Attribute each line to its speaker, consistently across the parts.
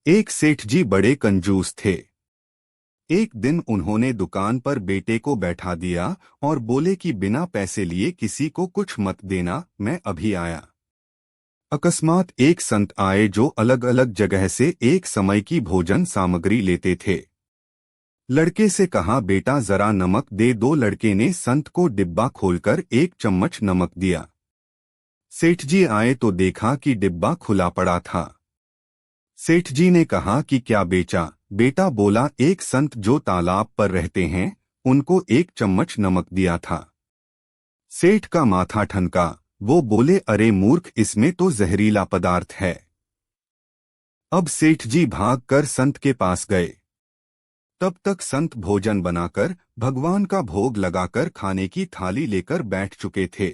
Speaker 1: एक सेठ जी बड़े कंजूस थे। एक दिन उन्होंने दुकान पर बेटे को बैठा दिया और बोले कि बिना पैसे लिए किसी को कुछ मत देना, मैं अभी आया। अकस्मात एक संत आए जो अलग अलग जगह से एक समय की भोजन सामग्री लेते थे। लड़के से कहा, बेटा जरा नमक दे दो। लड़के ने संत को डिब्बा खोलकर एक चम्मच नमक दिया। सेठ जी आए तो देखा कि डिब्बा खुला पड़ा था। सेठ जी ने कहा कि क्या बेचा? बेटा बोला, एक संत जो तालाब पर रहते हैं उनको एक चम्मच नमक दिया था। सेठ का माथा ठनका। वो बोले, अरे मूर्ख, इसमें तो जहरीला पदार्थ है। अब सेठ जी भागकर संत के पास गए। तब तक संत भोजन बनाकर भगवान का भोग लगाकर खाने की थाली लेकर बैठ चुके थे।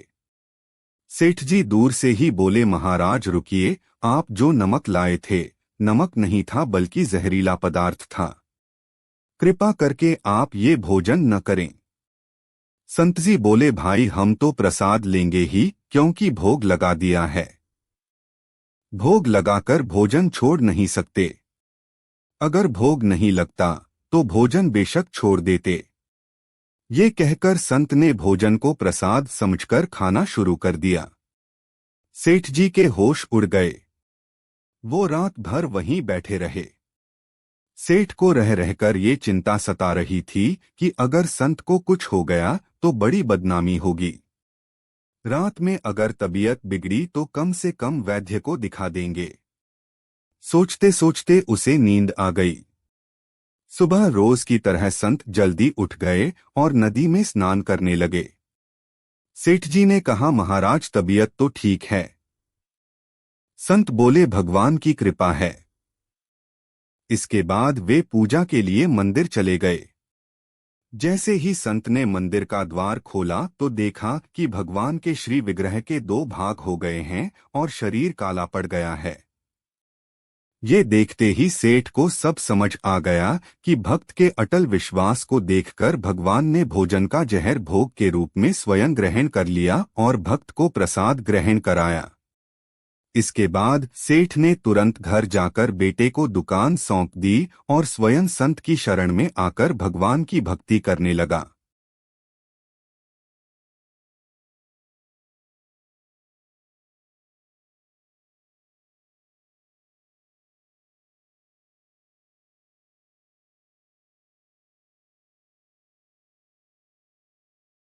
Speaker 1: सेठ जी दूर से ही बोले, महाराज रुकिए, आप जो नमक लाए थे नमक नहीं था बल्कि जहरीला पदार्थ था। कृपा करके आप ये भोजन न करें। संत जी बोले, भाई हम तो प्रसाद लेंगे ही, क्योंकि भोग लगा दिया है। भोग लगाकर भोजन छोड़ नहीं सकते। अगर भोग नहीं लगता तो भोजन बेशक छोड़ देते। ये कहकर संत ने भोजन को प्रसाद समझकर खाना शुरू कर दिया। सेठ जी के होश उड़ गए। वो रात भर वहीं बैठे रहे। सेठ को रह रहकर ये चिंता सता रही थी कि अगर संत को कुछ हो गया तो बड़ी बदनामी होगी। रात में अगर तबीयत बिगड़ी तो कम से कम वैद्य को दिखा देंगे। सोचते सोचते उसे नींद आ गई। सुबह रोज की तरह संत जल्दी उठ गए और नदी में स्नान करने लगे। सेठ जी ने कहा, महाराज तबीयत तो ठीक है। संत बोले, भगवान की कृपा है। इसके बाद वे पूजा के लिए मंदिर चले गए। जैसे ही संत ने मंदिर का द्वार खोला तो देखा कि भगवान के श्री विग्रह के दो भाग हो गए हैं और शरीर काला पड़ गया है। ये देखते ही सेठ को सब समझ आ गया कि भक्त के अटल विश्वास को देखकर भगवान ने भोजन का जहर भोग के रूप में स्वयं ग्रहण कर लिया और भक्त को प्रसाद ग्रहण कराया। इसके बाद सेठ ने तुरंत घर जाकर बेटे को दुकान सौंप दी और स्वयं संत की शरण में आकर भगवान की भक्ति करने लगा।